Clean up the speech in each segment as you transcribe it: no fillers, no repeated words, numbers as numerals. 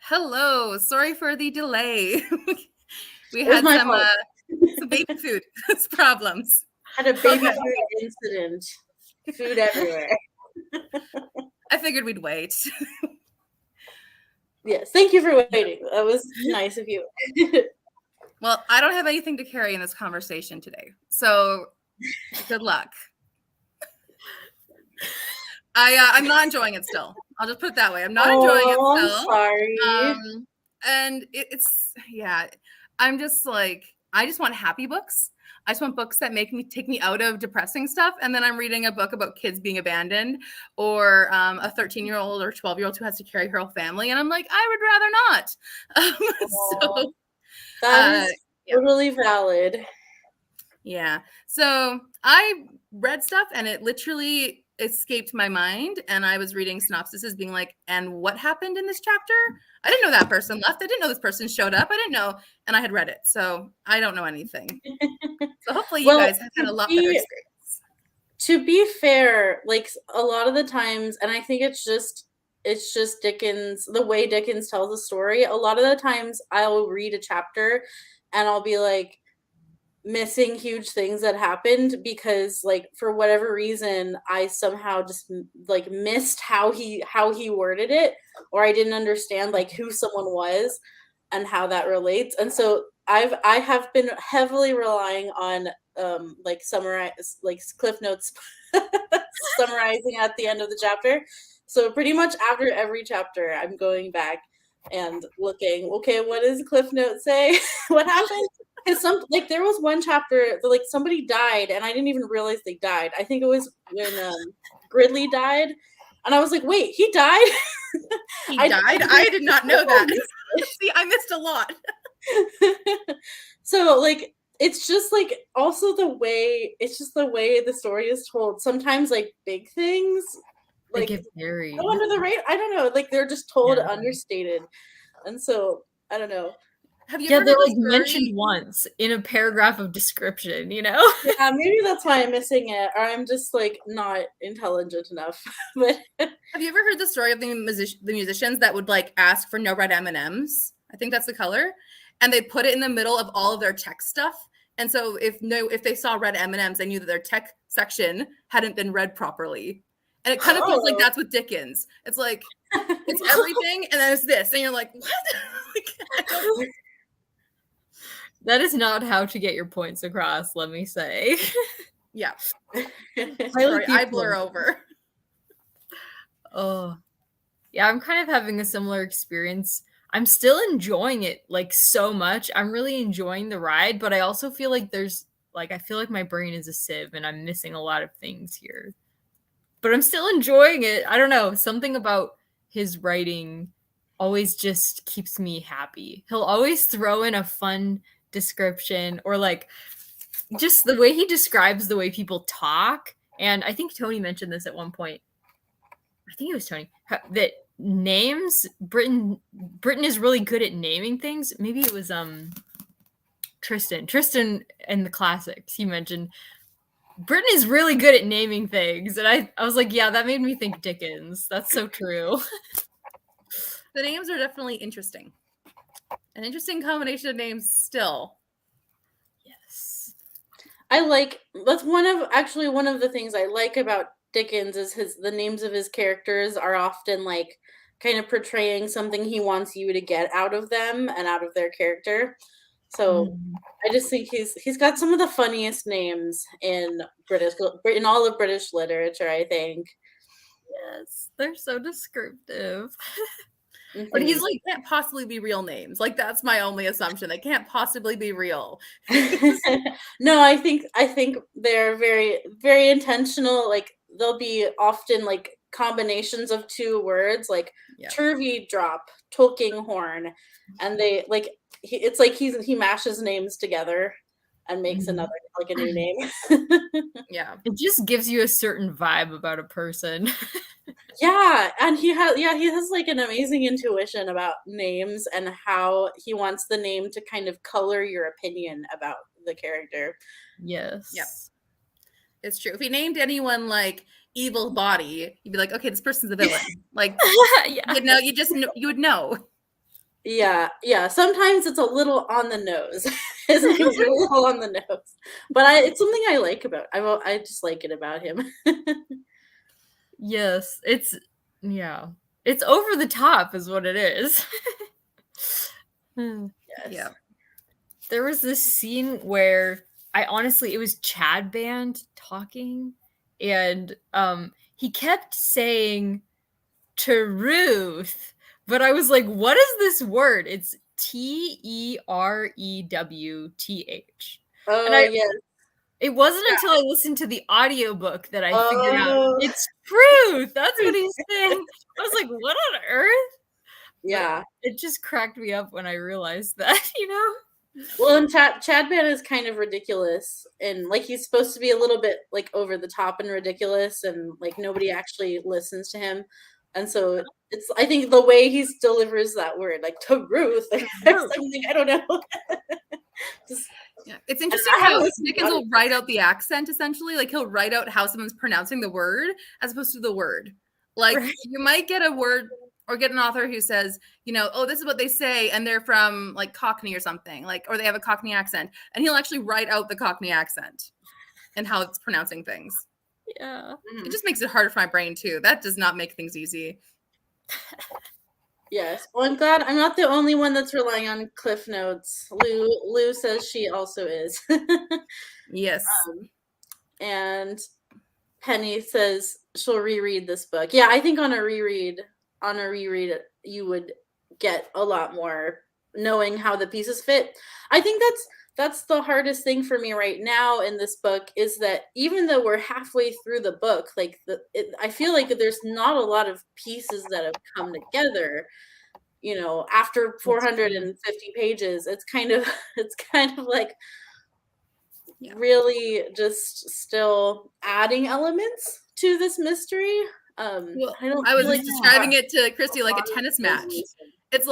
Hello. Sorry for the delay. We It was had my some fault. some baby food problems. Had a baby Okay. food incident. Food everywhere. I figured we'd wait. Yes, thank you for waiting. That was nice of you. Well, I don't have anything to carry in this conversation today, so good luck. I'm not enjoying it still. I'll just put it that way. I'm not enjoying it I'm still. sorry. And it's I'm just like, I just want happy books. I just want books that take me out of depressing stuff. And then I'm reading a book about kids being abandoned, or a 13-year-old or 12-year-old who has to carry her whole family. And I'm like, I would rather not. So that is totally valid. Yeah. So I read stuff and it literally escaped my mind. And I was reading synopsises being like, and what happened in this chapter? I didn't know that person left. I didn't know this person showed up. I didn't know. And I had read it. So I don't know anything. So hopefully you guys have had a lot better experience. To be fair, like a lot of the times, and I think it's just Dickens, the way Dickens tells a story. A lot of the times I'll read a chapter and I'll be like, missing huge things that happened because like for whatever reason I somehow just like missed how he worded it, or I didn't understand like who someone was and how that relates. And so I have been heavily relying on like summarize, like cliff notes summarizing at the end of the chapter. So pretty much after every chapter I'm going back and looking, okay, what does cliff note say? What happened? Because there was one chapter that like somebody died and I didn't even realize they died. I think it was when Gridley died, and I was like, wait, he died? He died? I did not know that. See, I missed a lot. So like it's just like also the way the story is told. Sometimes like big things like get buried. Go under the radar. I don't know, like they're just told understated. And so I don't know. Have you they're like story? Mentioned once in a paragraph of description, you know? Yeah, maybe that's why I'm missing it, or I'm just like not intelligent enough. But have you ever heard the story of the musicians that would like ask for no red M&Ms? I think that's the color, and they put it in the middle of all of their tech stuff. And so if they saw red M&Ms, they knew that their tech section hadn't been read properly. And it kind of feels like that's with Dickens. It's like it's everything, and then it's this, and you're like, what? Like, that is not how to get your points across, let me say. Yeah. Sorry, I blur over. Oh. Yeah, I'm kind of having a similar experience. I'm still enjoying it like so much. I'm really enjoying the ride, but I also feel like I feel like my brain is a sieve and I'm missing a lot of things here. But I'm still enjoying it. I don't know. Something about his writing always just keeps me happy. He'll always throw in a fun description, or like just the way he describes the way people talk. And I think Tony mentioned this at one point. I think it was Tony, that names, Britain is really good at naming things. Maybe it was Tristan and the classics. He mentioned Britain is really good at naming things. And I was like, yeah, that made me think Dickens. That's so true. The names are definitely interesting. An interesting combination of names still. Yes. That's one of the things I like about Dickens is the names of his characters are often like kind of portraying something he wants you to get out of them and out of their character. So I just think he's got some of the funniest names in all of British literature, I think. Yes, they're so descriptive. Mm-hmm. But he's like, can't possibly be real names. Like, that's my only assumption. They can't possibly be real. No, I think they're very, very intentional. Like, they'll be often like combinations of two words, like turvy drop, Tulkinghorn, and they like it's like he mashes names together and makes another like a new name. Yeah, it just gives you a certain vibe about a person. Yeah, and he has like an amazing intuition about names and how he wants the name to kind of color your opinion about the character. Yes. Yep. It's true. If he named anyone like Evil Body, you'd be like, okay, this person's a villain. Like, you would know. Yeah, yeah. Sometimes it's a little on the nose. His name's a little on the nose, but it's something I like about. I just like it about him. Yes, it's over the top is what it is. Yes. Yeah. There was this scene where it was Chad Band talking, and he kept saying truth, but I was like, what is this word? It's Terewwth. Oh, yes. It wasn't until I listened to the audiobook that I figured out Oh. it's truth. That's what he's saying. I was like, what on earth? Yeah. But it just cracked me up when I realized that, Well, and Chad Band is kind of ridiculous, and like he's supposed to be a little bit like over the top and ridiculous, and like nobody actually listens to him, and so it's I think the way he delivers that word, like truth or something, I don't know. It's interesting how Dickens will write out the accent essentially, like he'll write out how someone's pronouncing the word as opposed to the word. Like you might get a word or get an author who says, oh, this is what they say, and they're from like Cockney or something, like, or they have a Cockney accent, and he'll actually write out the Cockney accent and how it's pronouncing things. Yeah. It just makes it harder for my brain too. That does not make things easy. Yes. Well, I'm glad I'm not the only one that's relying on Cliff Notes. Lou says she also is. Yes. And Penny says she'll reread this book. Yeah, I think on a reread, you would get a lot more knowing how the pieces fit. I think that's the hardest thing for me right now in this book is that even though we're halfway through the book, like I feel like there's not a lot of pieces that have come together. After 450 pages, it's kind of like really just still adding elements to this mystery. I was describing it to Christy like a tennis match. It's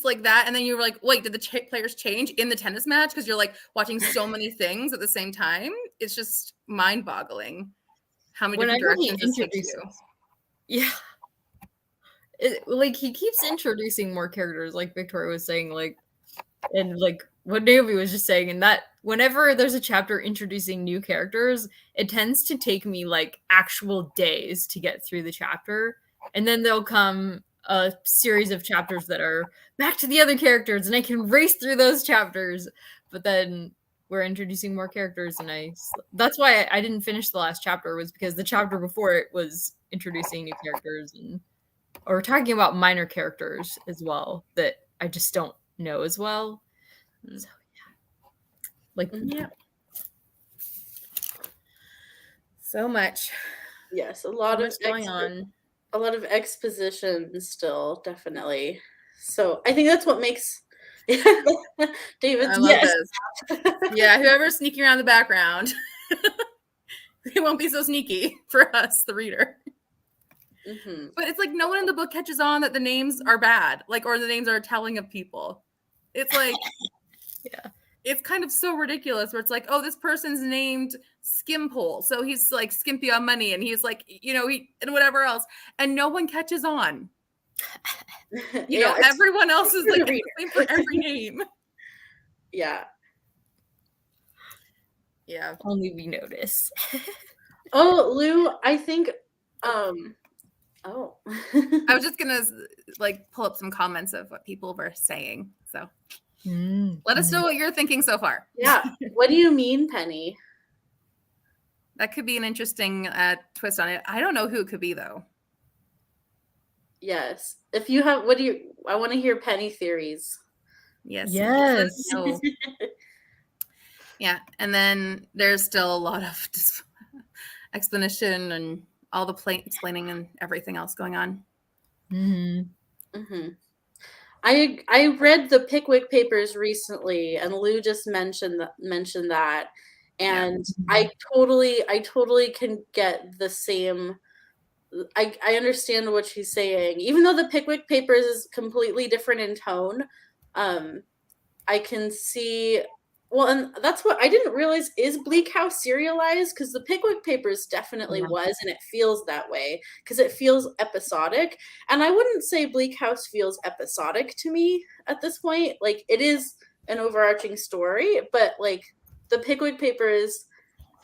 like that, and then you're like, wait, did the players change in the tennis match? Because you're like watching so many things at the same time. It's just mind-boggling how many different directions this takes you. Yeah. He keeps introducing more characters, like Victoria was saying, and like what Naomi was just saying, and that whenever there's a chapter introducing new characters, it tends to take me like actual days to get through the chapter, and then there'll come a series of chapters that are back to the other characters, and I can race through those chapters, but then we're introducing more characters, and that's why I didn't finish the last chapter, was because the chapter before it was introducing new characters or talking about minor characters as well that I just don't know as well. So so much. Yes, a lot of going on. A lot of exposition still, definitely. So I think that's what makes David's. I love this. Yeah, whoever's sneaking around the background, they won't be so sneaky for us, the reader. Mm-hmm. But it's like no one in the book catches on that the names are bad, or the names are telling of people. It's like, it's kind of so ridiculous where it's like, oh, this person's named Skimpole, so he's like skimpy on money, and he's like, and whatever else, and no one catches on. Everyone else is like the same for every name. Yeah. Only we notice. Oh, Lou, I think. I was just gonna pull up some comments of what people were saying. So let us know what you're thinking so far. Yeah. What do you mean, Penny? That could be an interesting twist on it. I don't know who it could be though. Yes. If you have, I want to hear Penny theories. Yes. Yes. Yeah. And then there's still a lot of explanation and all the explaining and everything else going on. Mm-hmm. Mm-hmm. I read the Pickwick Papers recently, and Lou just mentioned that, and I totally can get the same. I understand what she's saying, even though the Pickwick Papers is completely different in tone. I can see Well, and that's what I didn't realize is Bleak House serialized, because the Pickwick Papers definitely Yeah. was, and it feels that way because it feels episodic. And I wouldn't say Bleak House feels episodic to me at this point. Like, it is an overarching story, but like the Pickwick Papers,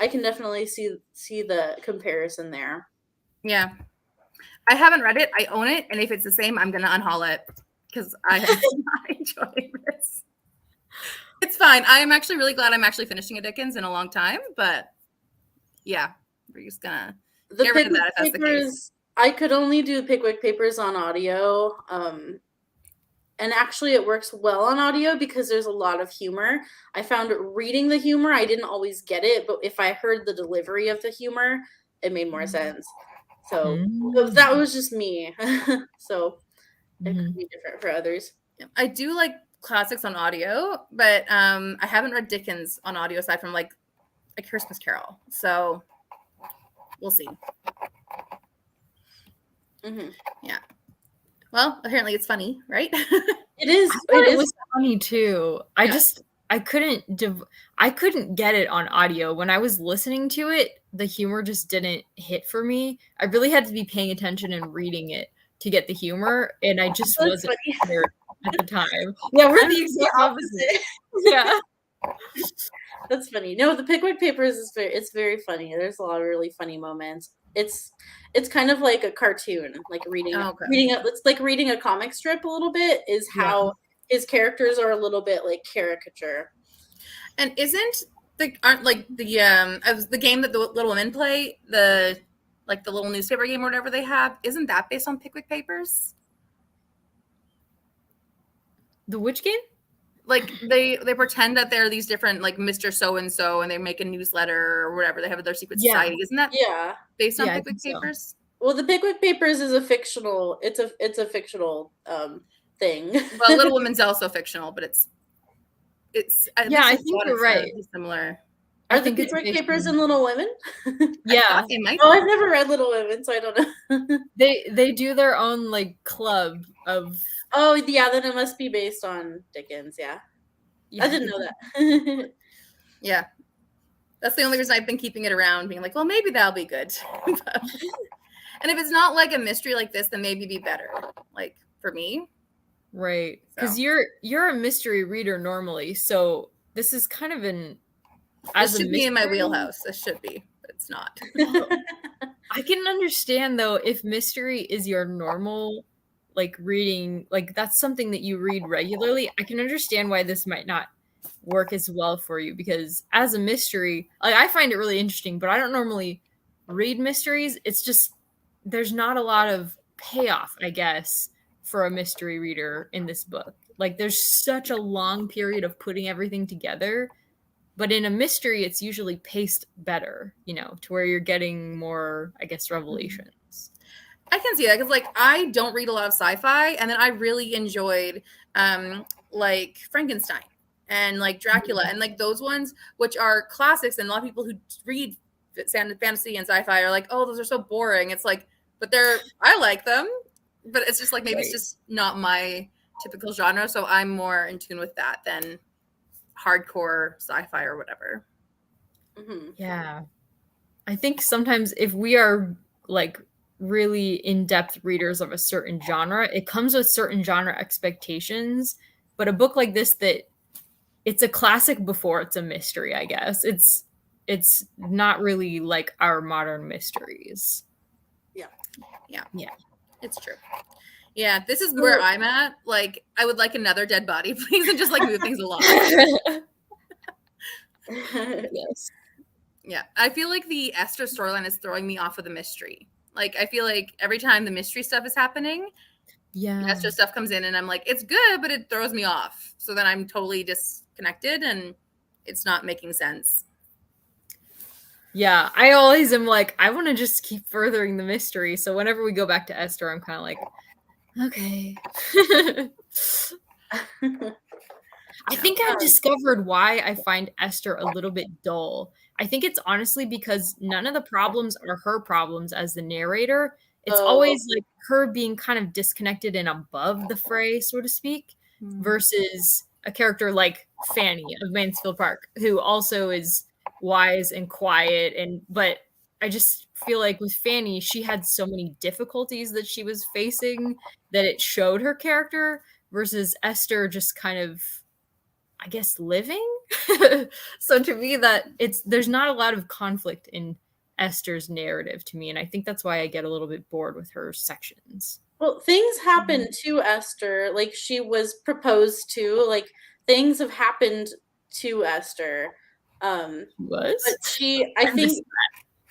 I can definitely see the comparison there. Yeah. I haven't read it. I own it, and if it's the same, I'm gonna unhaul it because I am not enjoying this. It's fine. I am actually really glad I'm actually finishing a Dickens in a long time, but yeah, we're just gonna The get rid of Pickwick that if that's the case. Papers, I could only do Pickwick Papers on audio. And actually it works well on audio because there's a lot of humor. I found reading the humor, I didn't always get it, but if I heard the delivery of the humor, it made more sense. So that was just me. So it could be different for others. I do like classics on audio, but I haven't read Dickens on audio aside from like A Christmas Carol. So we'll see. Yeah. Well, apparently it's funny, right? It is. It was funny too. I couldn't get it on audio. When I was listening to it, the humor just didn't hit for me. I really had to be paying attention and reading it to get the humor, and I just wasn't there at the time. Yeah, we're the exact opposite. Yeah. That's funny. No, the Pickwick Papers it's very funny. There's a lot of really funny moments. It's kind of like a cartoon, like reading it's like reading a comic strip a little bit, is how his characters are a little bit like caricature. And aren't like the game that the Little Women play, the little newspaper game or whatever they have, isn't that based on Pickwick Papers? The which game? Like they pretend that they're these different like Mr. So-and-so, and they make a newsletter or whatever. They have their secret society. Isn't that based on Pickwick Papers? Well, the Pickwick Papers is a fictional. It's a fictional thing. Well, Little Women's also fictional, but it's. I think you're right. Similar. Are the Pickwick Papers in Little Women? Yeah. I've never read Little Women, so I don't know. They do their own like club of. Oh yeah, then it must be based on Dickens. Yeah. I didn't know that. Yeah, that's the only reason I've been keeping it around, being like, well, maybe that'll be good. And if it's not like a mystery like this, then maybe it'd be better, like for me. Right, because you're a mystery reader normally, so this is kind of an. It should be in my wheelhouse. It should be, but it's not. I can understand though if mystery is your normal. Like reading, like that's something that you read regularly. I can understand why this might not work as well for you, because as a mystery, like I find it really interesting, but I don't normally read mysteries. It's just there's not a lot of payoff, I guess, for a mystery reader in this book. Like there's such a long period of putting everything together, but in a mystery, it's usually paced better, to where you're getting more, I guess, revelations. I can see that because, like, I don't read a lot of sci-fi, and then I really enjoyed, like Frankenstein and like Dracula and like those ones, which are classics. And a lot of people who read fantasy and sci-fi are like, "Oh, those are so boring." It's like, but I like them, but it's just like maybe it's just not my typical genre. So I'm more in tune with that than hardcore sci-fi or whatever. Yeah, I think sometimes if we are like really in-depth readers of a certain genre, it comes with certain genre expectations, but a book like this, that it's a classic before it's a mystery, I guess it's not really like our modern mysteries. Yeah, it's true. Yeah, this is where I'm at. Like, I would like another dead body, please, and just like move things along. Yes. Yeah, I feel like the Esther storyline is throwing me off of the mystery. Like, I feel like every time the mystery stuff is happening, Esther stuff comes in, and I'm like, it's good, but it throws me off. So then I'm totally disconnected, and it's not making sense. Yeah, I always am like, I want to just keep furthering the mystery. So whenever we go back to Esther, I'm kind of like, okay. I think I've discovered why I find Esther a little bit dull. I think it's honestly because none of the problems are her problems as the narrator. It's always like her being kind of disconnected and above the fray, so to speak, versus a character like Fanny of Mansfield Park, who also is wise and quiet, but I just feel like with Fanny, she had so many difficulties that she was facing that it showed her character, versus Esther just kind of, I guess, living. So to me, there's not a lot of conflict in Esther's narrative to me, and I think that's why I get a little bit bored with her sections. Well, things happen to Esther, like she was proposed to, like things have happened to Esther. Was? But I think,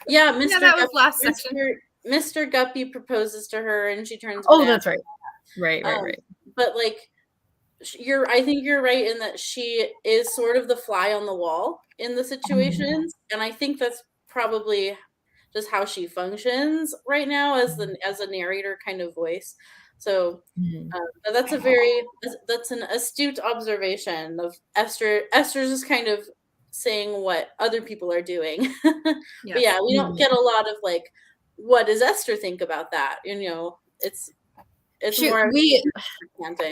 yeah, Mr. Yeah, that was last section. Mr. Guppy proposes to her, and she turns. Oh, that's right. Right. But like, I think you're right in that she is sort of the fly on the wall in the situations, and I think that's probably just how she functions right now as a narrator kind of voice. So that's an astute observation of Esther. Esther's just kind of saying what other people are doing. But yeah, we don't get a lot of like, what does Esther think about that? It's more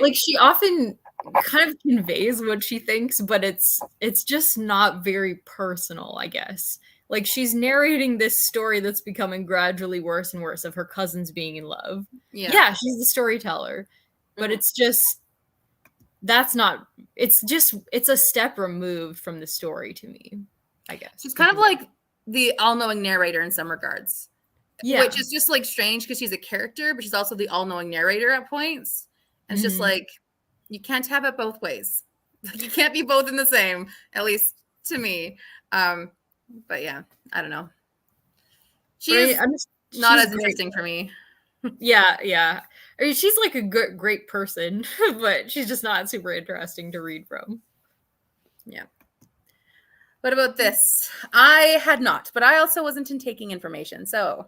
like she often kind of conveys what she thinks, but it's just not very personal, I guess. Like she's narrating this story that's becoming gradually worse and worse of her cousins being in love. Yeah, she's the storyteller, but it's a step removed from the story to me, I guess. She's kind of like the all-knowing narrator in some regards. Yeah. Which is just like strange because she's a character, but she's also the all-knowing narrator at points. And it's just like, you can't have it both ways. You can't be both in the same, at least to me. But yeah, I don't know. She's not as interesting for me. Yeah. I mean, she's like a great person, but she's just not super interesting to read from. Yeah. What about this? I had not, but I also wasn't in taking information. So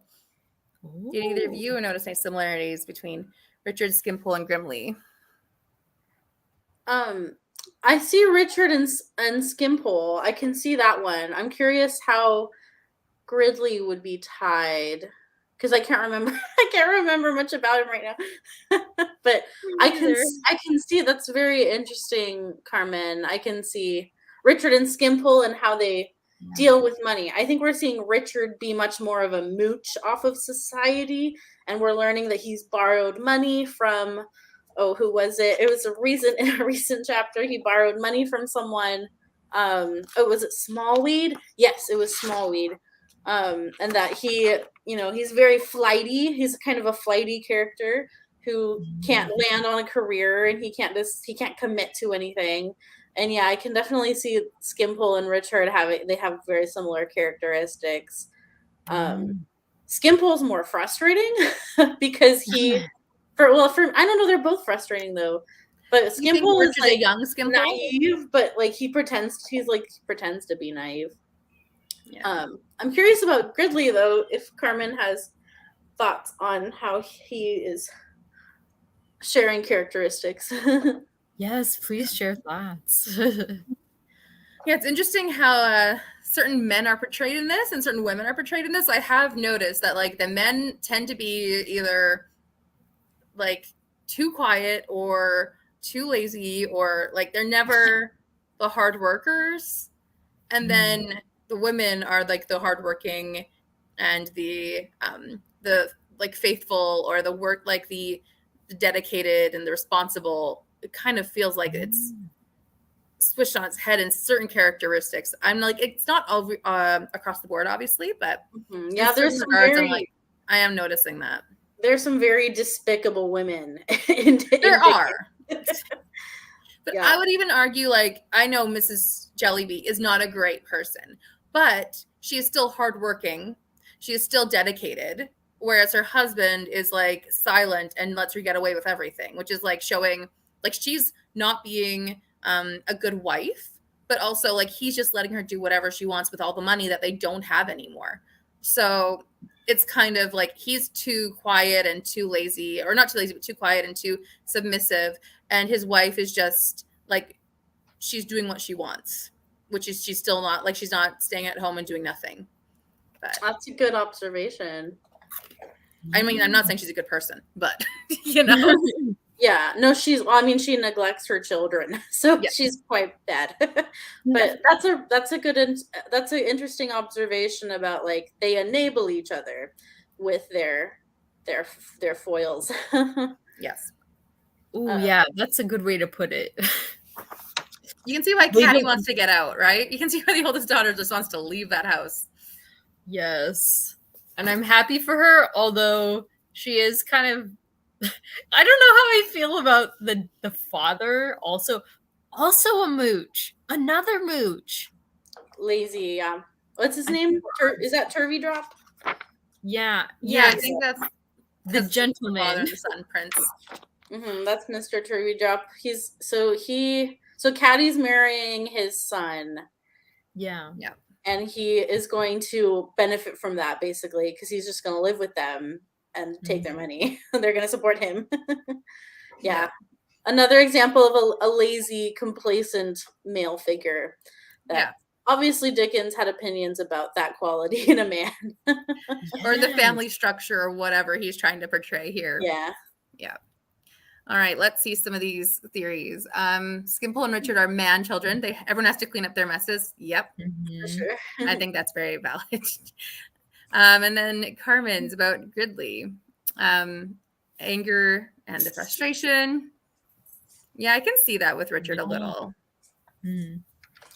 did either of you notice any similarities between Richard Skimpole and Gridley? I see Richard and Skimpole. I can see that one. I'm curious how Gridley would be tied, because I can't remember much about him right now. But I can see that's very interesting, Carmen. I can see Richard and Skimpole and how they deal with money. I think we're seeing Richard be much more of a mooch off of society, and we're learning that he's borrowed money from, who was it? It was in a recent chapter, he borrowed money from someone. Was it Smallweed? Yes, it was Smallweed. And that he's very flighty. He's kind of a flighty character who can't land on a career, and he can't commit to anything. And yeah, I can definitely see Skimpole and Richard have very similar characteristics. Skimpole's more frustrating because I don't know, they're both frustrating though. But Skimpole is like a young Skimpole? Naive, but like he pretends to be naive. Yeah. I'm curious about Gridley though, if Carmen has thoughts on how he is sharing characteristics. Yes, please share thoughts. Yeah, it's interesting how certain men are portrayed in this and certain women are portrayed in this. I have noticed that like the men tend to be either like too quiet or too lazy, or like they're never the hard workers, and then the women are like the hardworking and the like faithful, or the work, like the dedicated and the responsible. It kind of feels like it's switched on its head in certain characteristics. I'm like, it's not all across the board, obviously, but yeah, there's some very, I am noticing that there's some very despicable women. There are. But yeah. I would even argue, like, I know Mrs. Jellyby is not a great person, but she is still hardworking. She is still dedicated, whereas her husband is like silent and lets her get away with everything, which is like showing like she's not being a good wife, but also like he's just letting her do whatever she wants with all the money that they don't have anymore. So it's kind of like he's too quiet and too lazy, or not too lazy, but too quiet and too submissive. And his wife is just like, she's doing what she wants, which is she's still not like, she's not staying at home and doing nothing. But that's a good observation. I mean, I'm not saying she's a good person, but you know. Yeah, no, she neglects her children, so Yeah. she's quite bad. But that's an interesting observation about like they enable each other with their foils. Yes. Ooh, yeah, that's a good way to put it. You can see why They Caddy don't- wants to get out, right? You can see why the oldest daughter just wants to leave that house. Yes. And I'm happy for her, although she is kind of I don't know how I feel about the father also a mooch. Another mooch. Lazy, yeah. What's his I name? think Is that Turvy Drop? Yeah. Yeah, I Yes. think that's The 'cause gentleman. father and the son, Prince. That's Mr. Turvy Drop. So Caddy's marrying his son, Yeah. and he is going to benefit from that basically because he's just going to live with them and take their money. They're going to support him. Yeah. Another example of a lazy, complacent male figure that obviously Dickens had opinions about that quality in a man. Or the family structure or whatever he's trying to portray here. Yeah. All right, let's see some of these theories. Skimpole and Richard are man children. Everyone has to clean up their messes. Yep, For sure. I think that's very valid. And then Carmen's about Gridley. Anger and the frustration. Yeah, I can see that with Richard a little.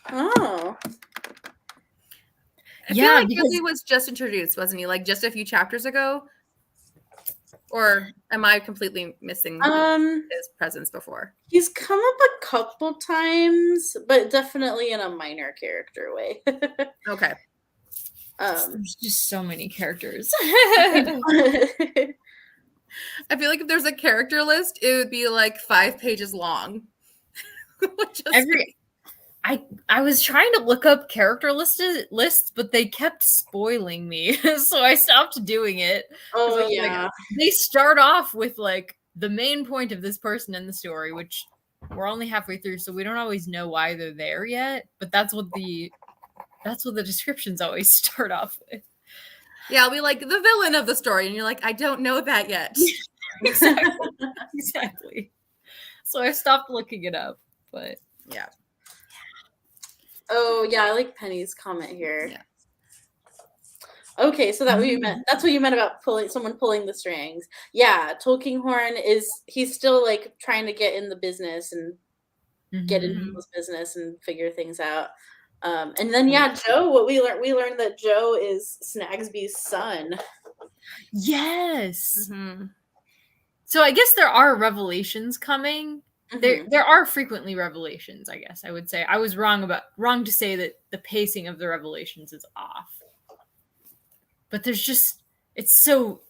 Oh. I feel like Gridley was just introduced, wasn't he? Like just a few chapters ago? Or am I completely missing his presence before? He's come up a couple times, but definitely in a minor character way. Okay. There's just so many characters. I feel like if there's a character list, it would be like 5 pages long. I was trying to look up character lists, but they kept spoiling me, so I stopped doing it. Oh yeah. Like, they start off with like the main point of this person in the story, which we're only halfway through, so we don't always know why they're there yet. But that's what the descriptions always start off with. Yeah, I'll be like the villain of the story, and you're like, I don't know that yet. Exactly. So I stopped looking it up, but yeah. Oh yeah, I like Penny's comment here. Yeah. Okay, so that's what you meant about someone pulling the strings. Yeah, Tulkinghorn he's still like trying to get in the business and get into people's business and figure things out. And then Joe, what we learned that Joe is Snagsby's son. Yes. So I guess there are revelations coming. There are frequently revelations, I guess I would say. I was wrong to say that the pacing of the revelations is off. But there's just it's so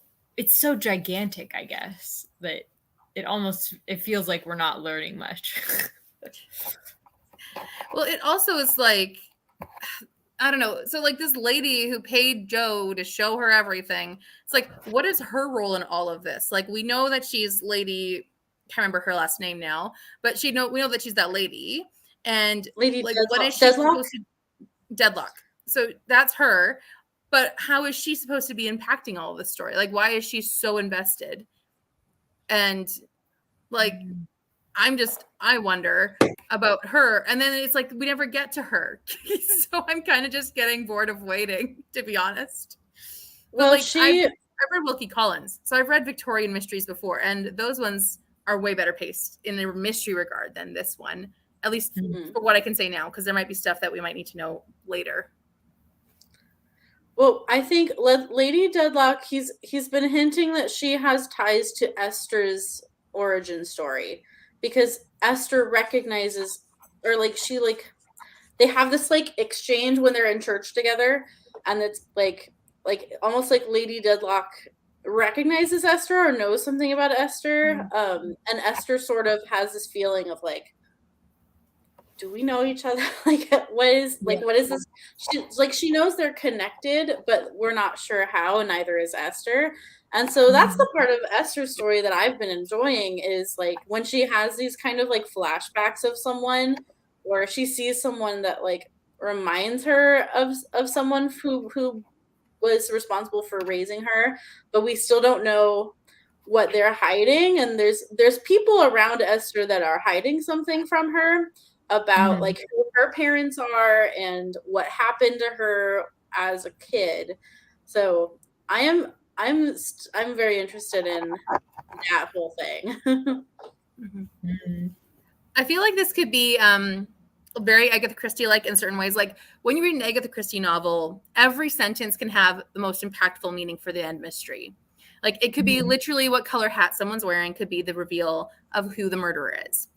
gigantic, I guess, that it feels like we're not learning much. Well, it also is like, I don't know. So like this lady who paid Joe to show her everything. It's like, what is her role in all of this? Like we know that she's Lady, can't remember her last name now, but we know that she's that lady. And Lady like Deadlock. what is she supposed to Deadlock? So that's her. But how is she supposed to be impacting all of this story? Like, why is she so invested? And like, I wonder about her. And then it's like, we never get to her. So I'm kind of just getting bored of waiting, to be honest. Well, like, I've read Wilkie Collins. So I've read Victorian mysteries before, and those ones are way better paced in the mystery regard than this one, at least for what I can say now, because there might be stuff that we might need to know later. Well, I think Lady Deadlock, he's been hinting that she has ties to Esther's origin story, because Esther recognizes, or like they have this like exchange when they're in church together, and it's like almost like Lady Deadlock recognizes Esther or knows something about Esther, and Esther sort of has this feeling of like, do we know each other? Like, what is this? She knows they're connected, but we're not sure how, and neither is Esther. And so that's the part of Esther's story that I've been enjoying, is like when she has these kind of like flashbacks of someone, or she sees someone that like reminds her of someone who was responsible for raising her, but we still don't know what they're hiding, and there's people around Esther that are hiding something from her about like who her parents are and what happened to her as a kid. So I'm very interested in that whole thing. I feel like this could be very Agatha Christie-like in certain ways. Like when you read an Agatha Christie novel, every sentence can have the most impactful meaning for the end mystery. Like it could be literally what color hat someone's wearing could be the reveal of who the murderer is.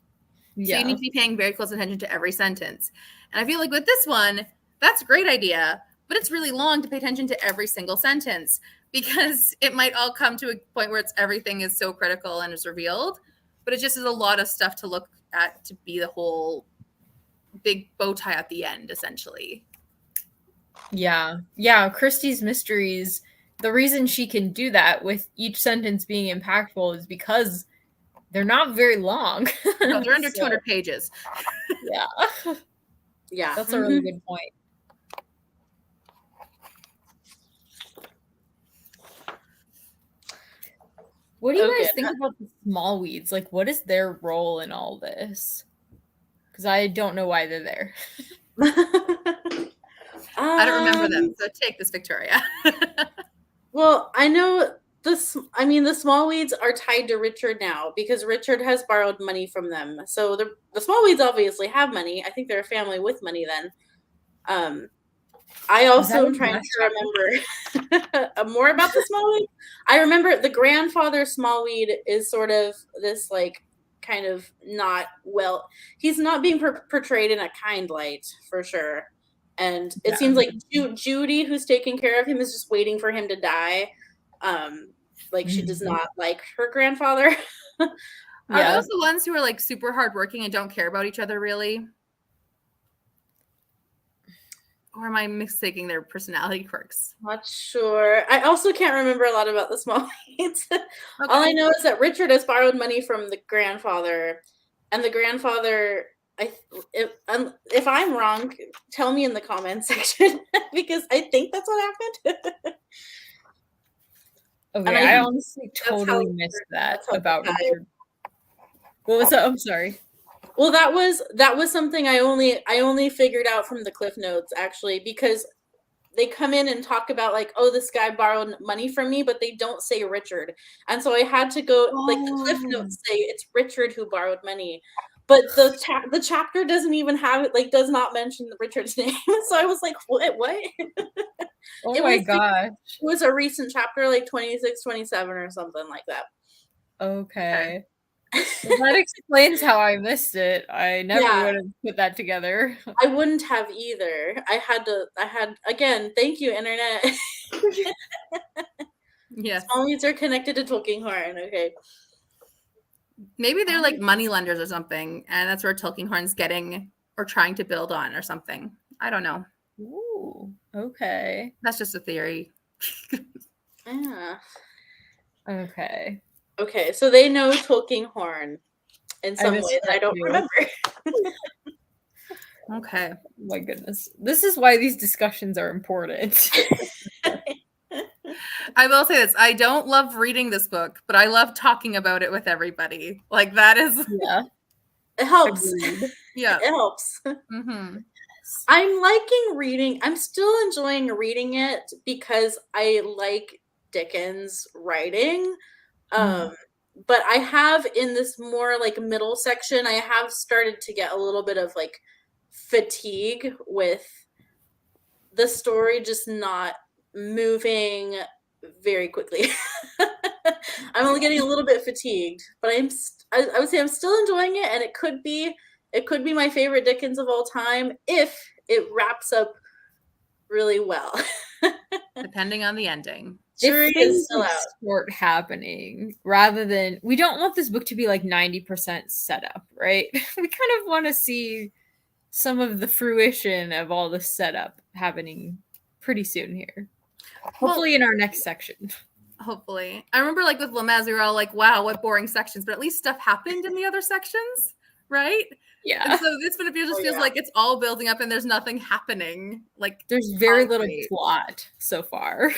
So you need to be paying very close attention to every sentence. And I feel like with this one, that's a great idea, but it's really long to pay attention to every single sentence because it might all come to a point where everything is so critical and is revealed, but it just is a lot of stuff to look at to be the whole big bow tie at the end, essentially. Yeah. Christie's mysteries, the reason she can do that with each sentence being impactful is because they're not very long. No, they're under 200 pages. Yeah. Yeah. That's a really good point. What do you guys think about the small weeds? Like, what is their role in all this? Because I don't know why they're there. I don't remember them, so take this, Victoria. Well, I know the small weeds are tied to Richard now because Richard has borrowed money from them. So the small weeds obviously have money. I think they're a family with money then. I also am trying to remember more about the smallweed. I remember the grandfather smallweed is sort of this like kind of not well. He's not being portrayed in a kind light for sure. And it seems like Judy, who's taking care of him, is just waiting for him to die. Like she does not like her grandfather. Are those the ones who are like super hardworking and don't care about each other really? Or am I mistaking their personality quirks? Not sure. I also can't remember a lot about the small weeds. Okay. All I know is that Richard has borrowed money from the grandfather, and the grandfather, if I'm wrong, tell me in the comments section because I think that's what happened. Okay, I honestly totally missed that about Richard. What was that? I'm sorry. Well, that was something I only figured out from the Cliff Notes actually, because they come in and talk about like, oh, this guy borrowed money from me, but they don't say Richard, and so I had to go like the Cliff Notes say it's Richard who borrowed money, but the chapter doesn't even have it, like does not mention Richard's name. So I was like, what? Oh my gosh! It was a recent chapter, like 26, 27 or something like that. Okay. Well, that explains how I missed it. I never would have put that together. I wouldn't have either. I had again, thank you, internet. Yes. Smallweeds are connected to Tulkinghorn. Okay. Maybe they're like money lenders or something, and that's where Tulkinghorn's getting or trying to build on or something. I don't know. Ooh, okay. That's just a theory. Yeah. Okay. Okay, so they know Tulkinghorn in some way that I don't remember. Okay. My goodness. This is why these discussions are important. I will say this. I don't love reading this book, but I love talking about it with everybody. Like that is... Yeah. It helps. Yeah. It helps. Mm-hmm. I'm liking reading. I'm still enjoying reading it because I like Dickens' writing. But I have in this more like middle section, I have started to get a little bit of like fatigue with the story just not moving very quickly. I'm only getting a little bit fatigued, but I would say I'm still enjoying it, and it could be my favorite Dickens of all time if it wraps up really well. Depending on the ending. If things start happening, rather than, we don't want this book to be like 90% setup, right? We kind of want to see some of the fruition of all the setup happening pretty soon here. Hopefully in our next section. Hopefully. I remember like with Lamaz, we were all like, wow, what boring sections, but at least stuff happened in the other sections, right? Yeah. And so this one just feels like it's all building up and there's nothing happening. Like there's very little plot so far.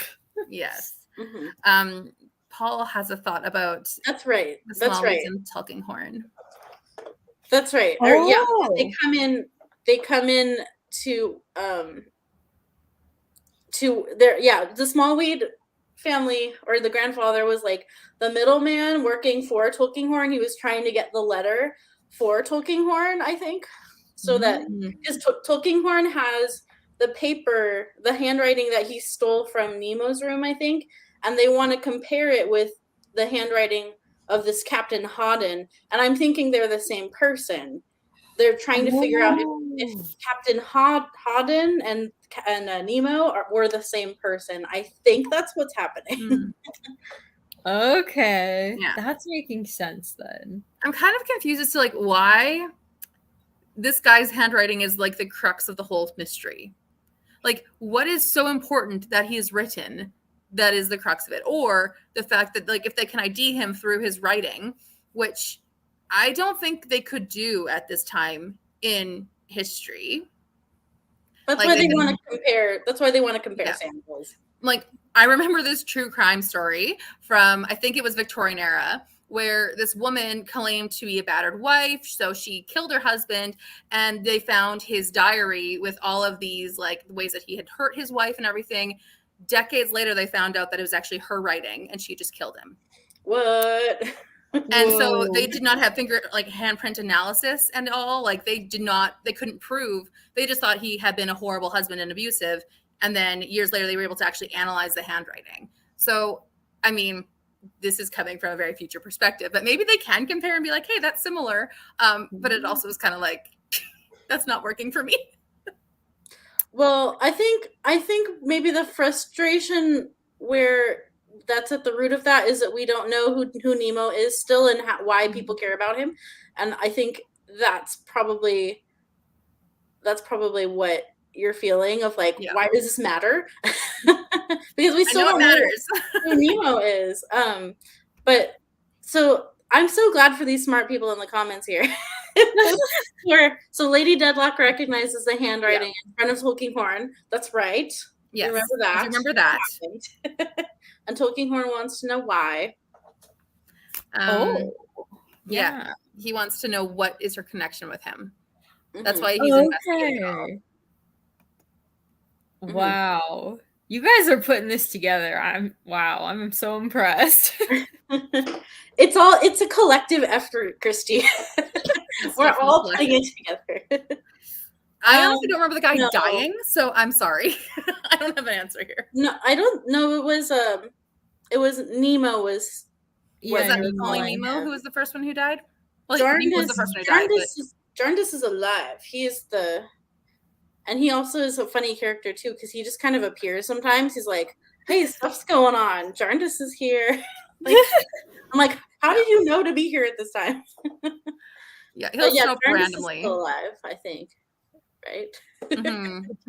Yes. Mm-hmm. Paul has a thought about That's right. the That's small right. weeds and Tulkinghorn. That's right. Or, yeah, they come in. They come in to their the Smallweed family, or the grandfather was like the middleman working for Tulkinghorn. He was trying to get the letter for Tulkinghorn, I think, so that because Tulkinghorn has the paper, the handwriting that he stole from Nemo's room, I think, and they want to compare it with the handwriting of this Captain Hawden, and I'm thinking they're the same person. They're trying to figure out if Captain Hawden and Nemo were the same person. I think that's what's happening. Okay. Yeah. That's making sense then. I'm kind of confused as to like why this guy's handwriting is like the crux of the whole mystery. Like, what is so important that he has written that is the crux of it? Or the fact that, like, if they can ID him through his writing, which I don't think they could do at this time in history. That's like, why they want to compare. That's why they want to compare samples. Like, I remember this true crime story from, I think it was Victorian era, where this woman claimed to be a battered wife. So she killed her husband, and they found his diary with all of these, like, ways that he had hurt his wife and everything. Decades later, they found out that it was actually her writing, and she just killed him. What? And so they did not have handprint analysis and all. Like, they couldn't prove. They just thought he had been a horrible husband and abusive. And then years later, they were able to actually analyze the handwriting. So, I mean, this is coming from a very future perspective, but maybe they can compare and be like, hey, that's similar. But it also is kind of like, that's not working for me. Well, I think maybe the frustration where that's at the root of that is that we don't know who Nemo is still, and why people care about him. And I think that's probably what you're feeling of, like, why does this matter? Because we still don't know who Nemo is. But so I'm so glad for these smart people in the comments here. So Lady Deadlock recognizes the handwriting in front of Tulkinghorn. That's right. Yes. Remember that. I remember that. And Tulkinghorn wants to know why. Yeah. He wants to know what is her connection with him. That's why he's investigating. Wow. You guys are putting this together. I'm so impressed. It's a collective effort, Christy. We're all putting it together. I honestly don't remember the guy dying, so I'm sorry. I don't have an answer here. No, I don't know. It was Nemo was that only Nemo who was the first one who died? Well, Nemo was the first one who died. Jarndyce is alive. And he also is a funny character too, because he just kind of appears sometimes. He's like, hey, stuff's going on. Jarndyce is here. I'm like, how did you know to be here at this time? He'll show up randomly. Is still alive, I think. Right?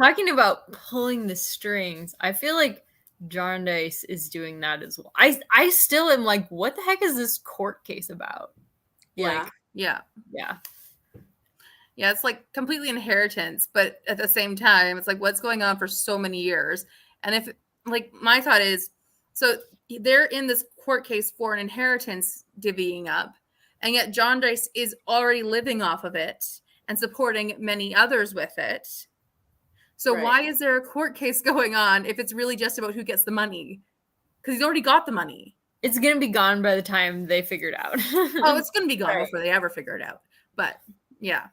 Talking about pulling the strings, I feel like Jarndyce is doing that as well. I still am like, what the heck is this court case about? Yeah. Yeah, it's like completely inheritance, but at the same time, it's like what's going on for so many years. And if, like, my thought is, so they're in this court case for an inheritance divvying up, and yet Jarndyce is already living off of it and supporting many others with it. So why is there a court case going on if it's really just about who gets the money? Because he's already got the money. It's going to be gone by the time they figure it out. It's going to be gone before they ever figure it out. But yeah.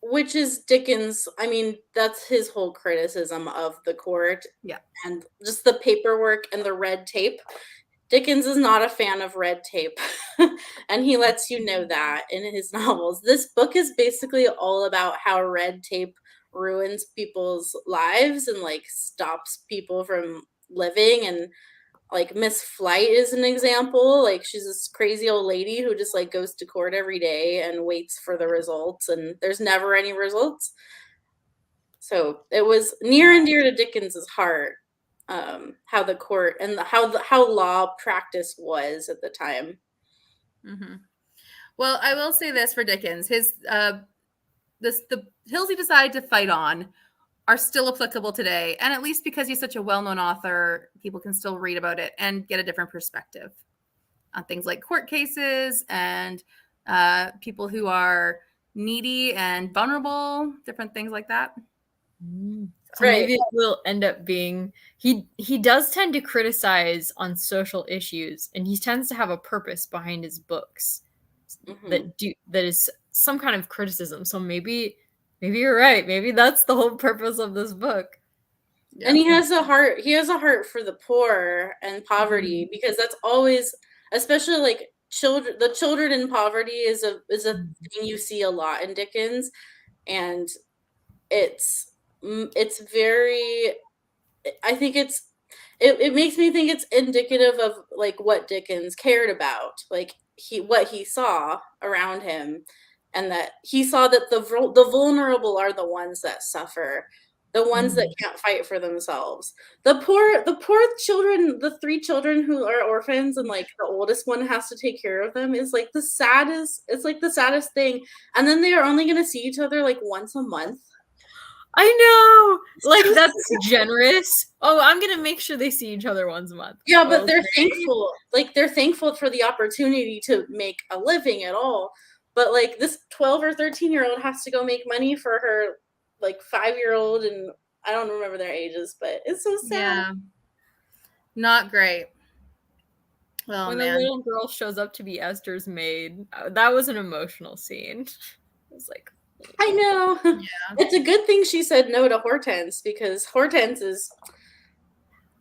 Which is Dickens. I mean, that's his whole criticism of the court. Yeah. And just the paperwork and the red tape. Dickens is not a fan of red tape. And he lets you know that in his novels. This book is basically all about how red tape ruins people's lives and, like, stops people from living. And, like, Miss Flight is an example. Like, she's this crazy old lady who just, like, goes to court every day and waits for the results, and there's never any results. So it was near and dear to Dickens's heart, how the court and how law practice was at the time. Well, I will say this for Dickens: the hills he decided to fight on are still applicable today. And at least because he's such a well-known author, people can still read about it and get a different perspective. on things like court cases and people who are needy and vulnerable, different things like that. So maybe it will end up being he does tend to criticize on social issues, and he tends to have a purpose behind his books that is some kind of criticism. So maybe you're right. Maybe that's the whole purpose of this book. Yeah. And he has a heart for the poor and poverty, because that's always, especially like the children in poverty is a thing you see a lot in Dickens, and it's very, I think it makes me think it's indicative of like what Dickens cared about, like what he saw around him, and that he saw that the vulnerable are the ones that suffer, the ones that can't fight for themselves, the poor children, the 3 children who are orphans, and like the oldest one has to take care of them, is like the saddest thing. And then they are only going to see each other like once a month. I know, like that's generous. Oh, I'm gonna make sure they see each other once a month. Yeah, but they're thankful. Like they're thankful for the opportunity to make a living at all. But like this 12 or 13-year-old has to go make money for her like 5-year-old, and I don't remember their ages, but it's so sad. Yeah, not great. Well, when the little girl shows up to be Esther's maid, that was an emotional scene. It was like, I know. Yeah. It's a good thing she said no to Hortense, because Hortense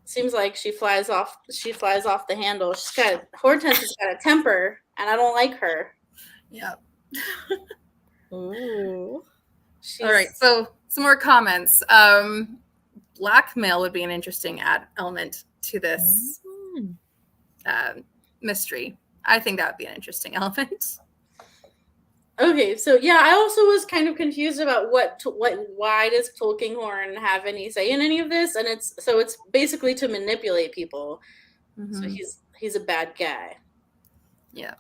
seems like she flies off the handle. Hortense has got a temper, and I don't like her. Yeah. Ooh. All right, so some more comments. Blackmail would be an interesting element to this mystery. I think that would be an interesting element. Okay, so yeah, I also was kind of confused about why does Tulkinghorn have any say in any of this, and it's basically to manipulate people. So he's a bad guy. Yeah.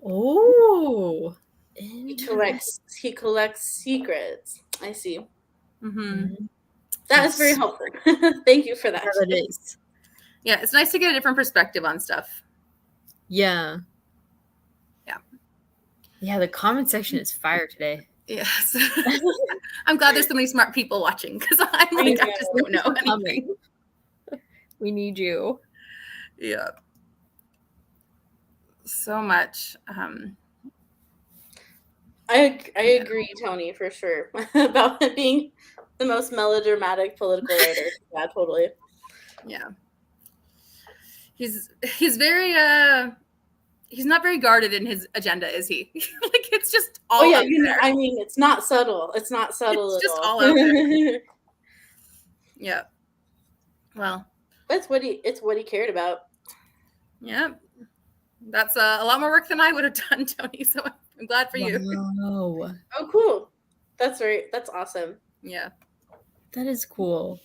Oh. He collects secrets. I see. That is very helpful. Thank you for that. Yeah, it is. Yeah, it's nice to get a different perspective on stuff. Yeah. Yeah, the comment section is fire today. Yes. I'm glad there's so many smart people watching, because I'm like, I just don't know anything. We need you. Yeah. So much. I agree, Tony, for sure, about being the most melodramatic political writer. Yeah, totally. Yeah. He's very he's not very guarded in his agenda, is he? Like it's just all out there. I mean, it's not subtle. It's not subtle it's at just all. all out there. Yeah. Well, it's what he cared about. Yeah. That's a lot more work than I would have done, Tony. So I'm glad for you. Wow. Oh, cool. That's awesome. Yeah. That is cool.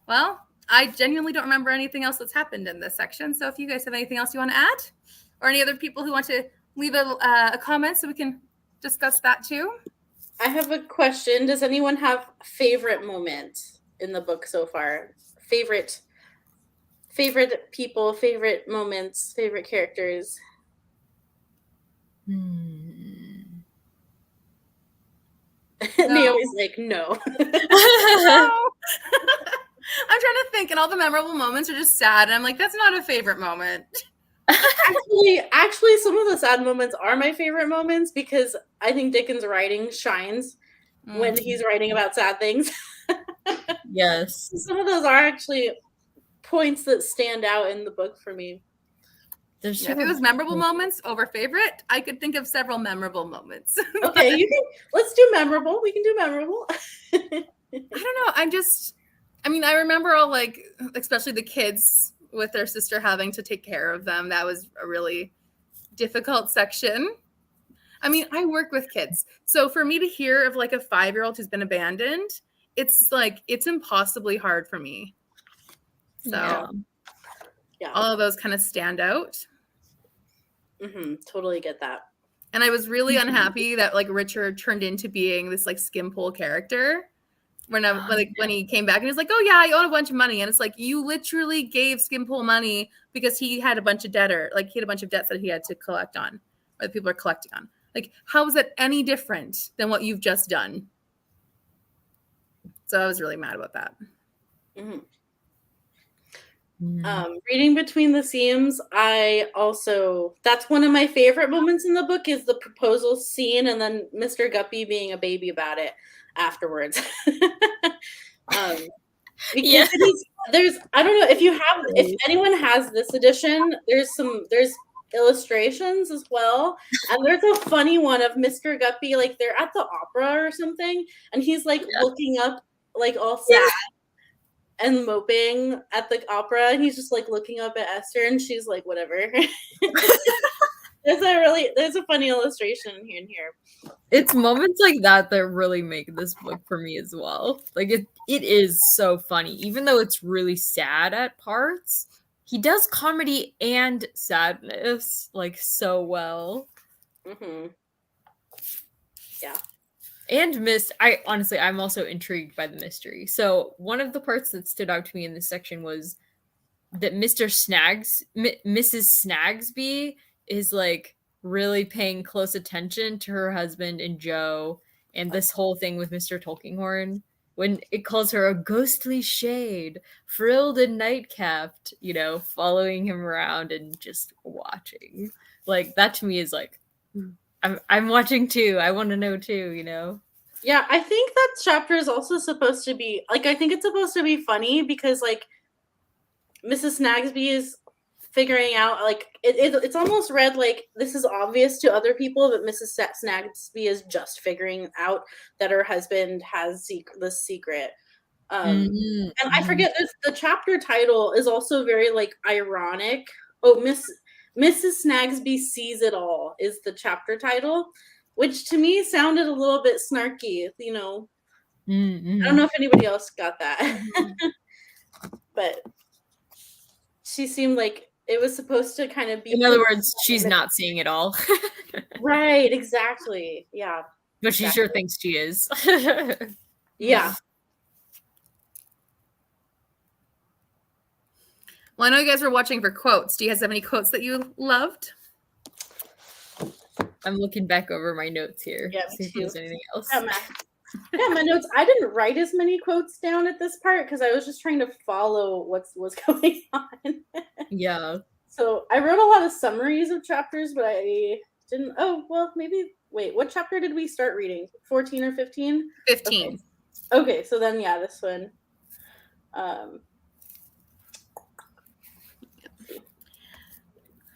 Well, I genuinely don't remember anything else that's happened in this section. So if you guys have anything else you want to add, or any other people who want to leave a comment so we can discuss that too. I have a question. Does anyone have a favorite moment in the book so far? Favorite people, favorite moments, favorite characters? Naomi's like, no. I'm trying to think, and all the memorable moments are just sad. And I'm like, that's not a favorite moment. Actually, some of the sad moments are my favorite moments, because I think Dickens' writing shines when he's writing about sad things. Yes. Some of those are actually points that stand out in the book for me. If it was memorable moments over favorite, I could think of several memorable moments. Okay, let's do memorable. We can do memorable. I don't know. I remember all, like, especially the kids with their sister having to take care of them. That was a really difficult section. I mean, I work with kids. So for me to hear of like a 5-year-old who's been abandoned, it's impossibly hard for me. So yeah. All of those kind of stand out. Totally get that. And I was really unhappy that like Richard turned into being this like Skimpole character. when he came back and he's like, oh yeah, I own a bunch of money, and it's like you literally gave Skimpole money because he had a bunch of debts that he had to collect on, or that people are collecting on. Like, how is that any different than what you've just done? So I was really mad about that. Mm-hmm. Reading between the seams, that's one of my favorite moments in the book is the proposal scene and then Mr. Guppy being a baby about it afterwards. Because there's I don't know if anyone has this edition, there's illustrations as well, and there's a funny one of Mr. Guppy, like they're at the opera or something, and he's like looking up like all sad and moping at the opera, and he's just like looking up at Esther, and she's like, whatever. There's a funny illustration here and here. It's moments like that really make this book for me as well. Like it is so funny, even though it's really sad at parts. He does comedy and sadness like so well. Mm-hmm. Yeah. And I'm also intrigued by the mystery. So one of the parts that stood out to me in this section was that Mrs. Snagsby is like really paying close attention to her husband and Joe, and this whole thing with Mr. Tulkinghorn, when it calls her a ghostly shade, frilled and night-capped, following him around and just watching. Like, that to me is like, I'm watching too. I want to know too, Yeah, I think that chapter is also supposed to be, like, I think it's supposed to be funny because, like, Mrs. Snagsby is figuring out, like, it's almost read like this is obvious to other people, but Mrs. Snagsby is just figuring out that her husband has this secret. And I forget, the chapter title is also very, like, ironic. Oh, Mrs. Snagsby Sees It All is the chapter title, which to me sounded a little bit snarky, I don't know if anybody else got that. But she seemed like it was supposed to kind of be... In other words, she's not seeing it all. Right, exactly. Yeah. But she sure thinks she is. Yeah. Well, I know you guys were watching for quotes. Do you guys have any quotes that you loved? I'm looking back over my notes here. Yeah, see if there's anything else. My notes. I didn't write as many quotes down at this part because I was just trying to follow what's going on. Yeah. So I wrote a lot of summaries of chapters, but I didn't. Oh, well, maybe. Wait, what chapter did we start reading? 14 or 15? 15. Okay, so then, yeah, this one.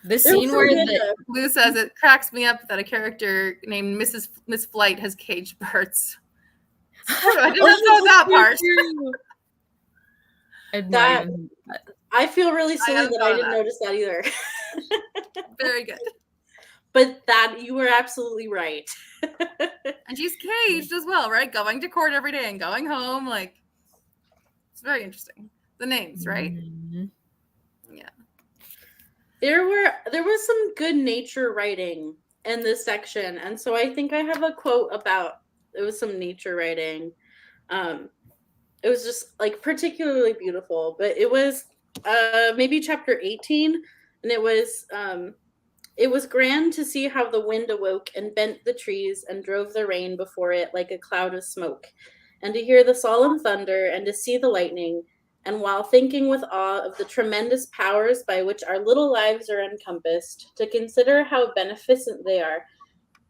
The scene where Lou says it cracks me up that a character named Miss Flight has caged birds. I didn't know that part. I feel really silly that I didn't notice that either. Very good. But you were absolutely right. And she's caged as well, right? Going to court every day and going home. Like, it's very interesting. The names, right? Mm-hmm. Yeah. There was some good nature writing in this section. And so I think I have a quote about, it was some nature writing. It was just like particularly beautiful, but it was maybe chapter 18. And it was grand to see how the wind awoke and bent the trees and drove the rain before it like a cloud of smoke, and to hear the solemn thunder and to see the lightning, and while thinking with awe of the tremendous powers by which our little lives are encompassed, to consider how beneficent they are,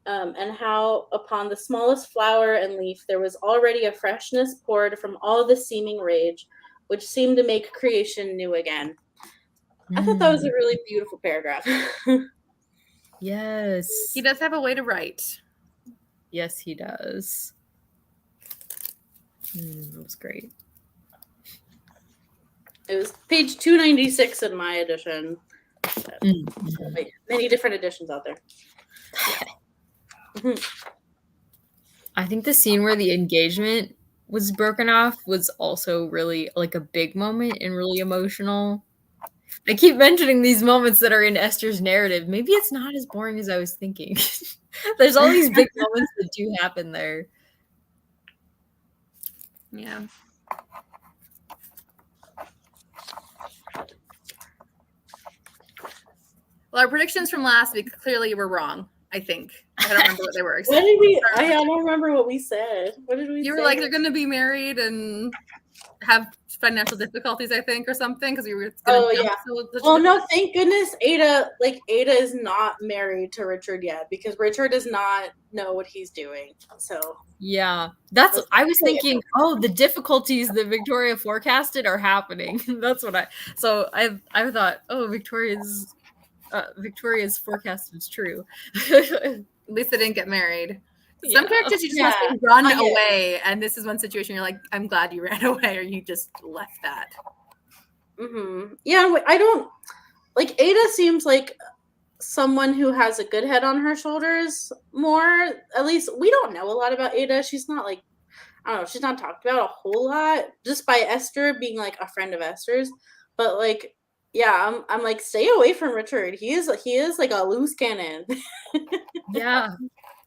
and how upon the smallest flower and leaf there was already a freshness poured from all the seeming rage, which seemed to make creation new again. I thought that was a really beautiful paragraph. Yes. He does have a way to write. Yes, he does. That was great. It was page 296 in my edition. Many different editions out there. I think the scene where the engagement was broken off was also really like a big moment and really emotional. I keep mentioning these moments that are in Esther's narrative. Maybe it's not as boring as I was thinking. There's all these big moments that do happen there. Yeah. Well, our predictions from last week clearly were wrong, I think. I don't remember what they were. What did we? I don't remember what we said. What did we say? You were like, they're going to be married and have financial difficulties, I think, or something, because we were going to jump. Well, no, thank goodness Ada is not married to Richard yet, because Richard does not know what he's doing. So yeah, I was thinking, oh, the difficulties that Victoria forecasted are happening. That's what I thought, oh, Victoria's forecast is true. At least they didn't get married. Some characters you just want to run away, and this is one situation you're like, I'm glad you ran away, or you just left that. Mm-hmm. Yeah, I don't like Ada. Seems like someone who has a good head on her shoulders more. At least we don't know a lot about Ada. She's not like, I don't know, she's not talked about a whole lot, just by Esther being like a friend of Esther's. But like, yeah, I'm like, stay away from Richard. He is like a loose cannon. Yeah.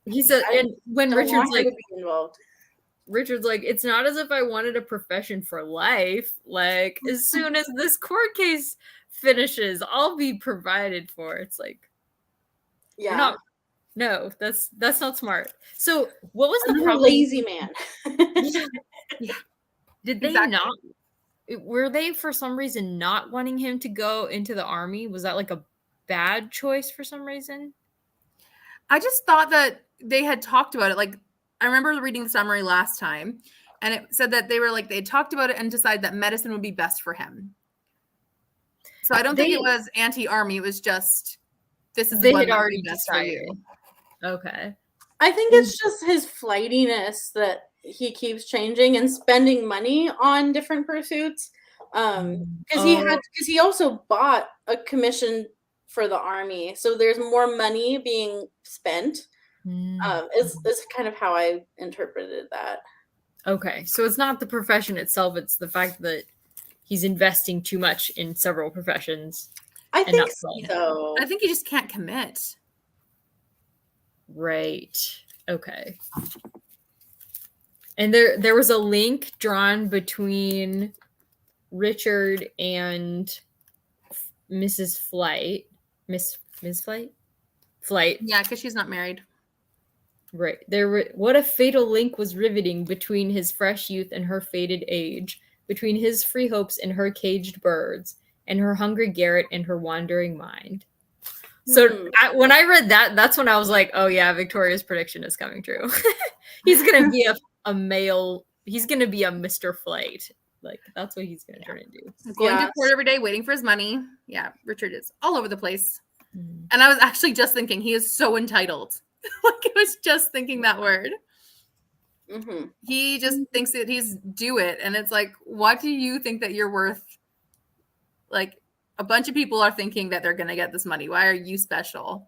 He said, and when Richard's like, involved. Richard's like, it's not as if I wanted a profession for life. Like, as soon as this court case finishes, I'll be provided for. It's like, yeah, no, that's not smart. So, what was the problem? Lazy man. Yeah. Did they not? Were they for some reason not wanting him to go into the army? Was that like a bad choice for some reason? I just thought that they had talked about it. Like, I remember reading the summary last time, and it said that they were like, they had talked about it and decided that medicine would be best for him. So I don't think it was anti-army. It was just, this is the one that would be best for you. Okay. I think it's just his flightiness that he keeps changing and spending money on different pursuits. Because he also bought a commission for the army, so there's more money being spent. Is kind of how I interpreted that. Okay, so it's not the profession itself; it's the fact that he's investing too much in several professions. I think so. I think he just can't commit. Right. Okay. And there was a link drawn between Richard and Mrs. Flight. Miss Flight. Yeah, because she's not married. Right. What a fatal link was riveting between his fresh youth and her faded age, between his free hopes and her caged birds, and her hungry garret and her wandering mind. So when I read that, that's when I was like, oh yeah, Victoria's prediction is coming true. He's going to be a male. He's going to be a Mr. Flight. Like, that's what he's going to turn into. Going to court every day, waiting for his money. Yeah, Richard is all over the place. And I was actually just thinking, he is so entitled. Like, I was just thinking that word. He just thinks that he's due it. And it's like, what do you think that you're worth? Like, a bunch of people are thinking that they're going to get this money. Why are you special?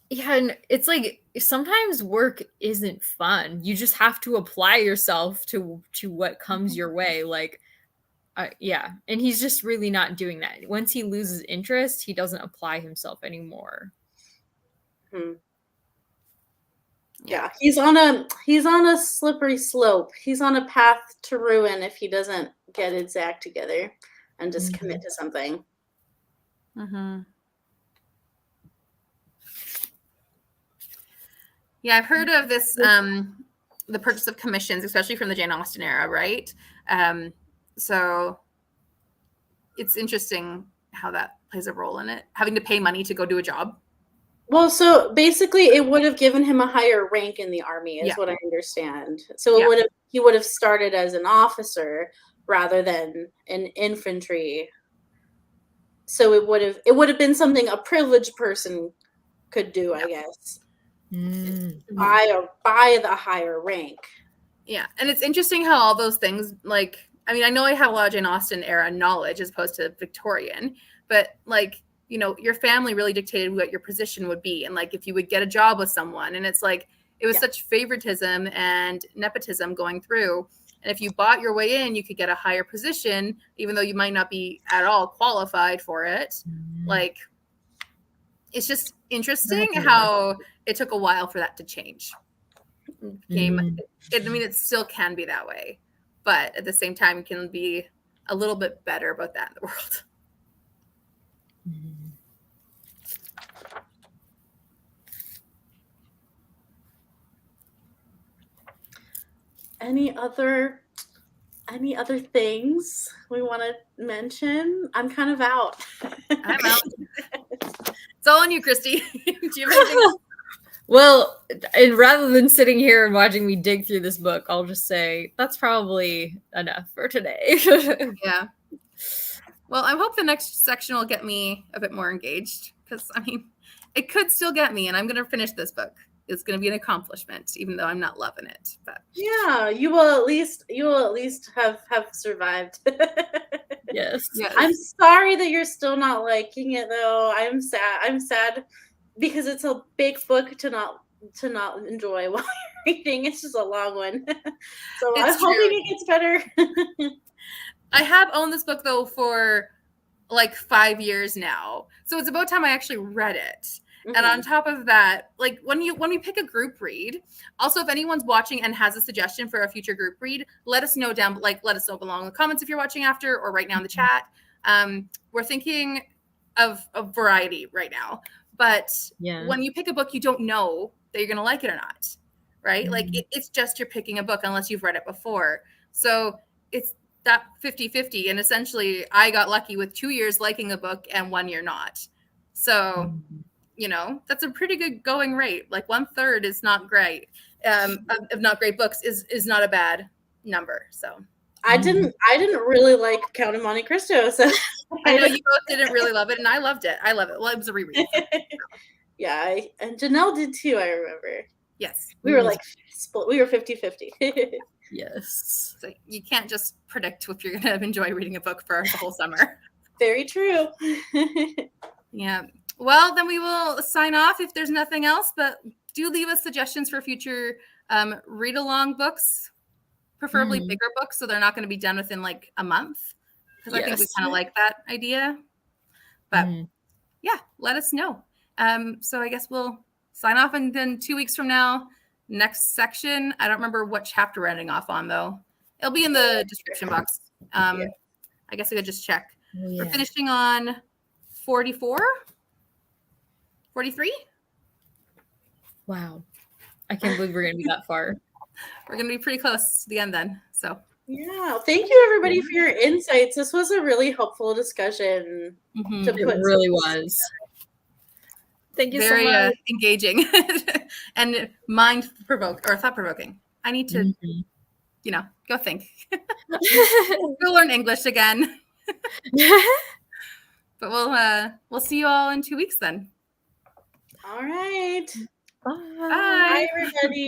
Yeah, and it's like, sometimes work isn't fun. You just have to apply yourself to what comes your way. Like, yeah. And he's just really not doing that. Once he loses interest, he doesn't apply himself anymore. Yeah, he's on a slippery slope. He's on a path to ruin if he doesn't get his act together and just commit to something. Yeah, I've heard of this, the purchase of commissions, especially from the Jane Austen era, right? So it's interesting how that plays a role in it, having to pay money to go do a job. Well, so basically it would have given him a higher rank in the army, is what I understand. So he would have started as an officer rather than an infantry. So it would have been something a privileged person could do, I guess. By the higher rank. Yeah, and it's interesting how all those things, like, I mean, I know I have a lot of Jane Austen era knowledge as opposed to Victorian, but like, you know, your family really dictated what your position would be, and like if you would get a job with someone, and it's like it was such favoritism and nepotism going through. And if you bought your way in, you could get a higher position, even though you might not be at all qualified for it. Like, it's just interesting how it took a while for that to change. game. Mm. I mean, it still can be that way, but at the same time, it can be a little bit better about that in the world. Any other things we want to mention? I'm kind of out. I'm out. It's all on you, Christy. Do you have anything else? Well, and rather than sitting here and watching me dig through this book, I'll just say that's probably enough for today. Yeah. Well, I hope the next section will get me a bit more engaged, because I mean, it could still get me, and I'm going to finish this book. It's going to be an accomplishment, even though I'm not loving it. But Yeah, you will at least have survived. Yes. yes. I'm sorry that you're still not liking it, though. I'm sad because it's a big book to not enjoy while you're reading. It's just a long one. So It's I'm hoping true. it gets better. I have owned this book though for like 5 years now, so it's about time I actually read it. And on top of that, like when we pick a group read, also if anyone's watching and has a suggestion for a future group read, let us know let us know below in the comments if you're watching after, or right now in the chat. We're thinking of a variety right now, but when you pick a book, you don't know that you're gonna like it or not, right? Like it's just you're picking a book unless you've read it before. So it's that 50-50, and essentially I got lucky with 2 years liking a book and 1 year not. So you know, that's a pretty good going rate. Like 1/3 is not great. Of not great books is not a bad number. So I didn't really like Count of Monte Cristo, so I know you both didn't really love it, and I loved it. I love it. Well, it was a reread. Yeah, and Janelle did too, I remember. Yes. We were like split. We were 50-50. Yes. So you can't just predict if you're going to enjoy reading a book for the whole summer. Very true. Yeah. Well, then we will sign off if there's nothing else, but do leave us suggestions for future read-along books, preferably bigger books, so they're not going to be done within like a month, because I think we kind of like that idea. But yeah, let us know. So I guess we'll sign off, and then 2 weeks from now, next section. I don't remember what chapter we're ending off on, though. It'll be in the description box. I guess I could just check. We're finishing on 44? 43? Wow. I can't believe we're going to be that far. We're going to be pretty close to the end then. So yeah, thank you everybody for your insights. This was a really helpful discussion. It really was. Thank you so much. Very engaging and thought-provoking. I need to, go think. Go learn English again. But we'll see you all in 2 weeks then. All right. Bye. Bye. Bye, everybody.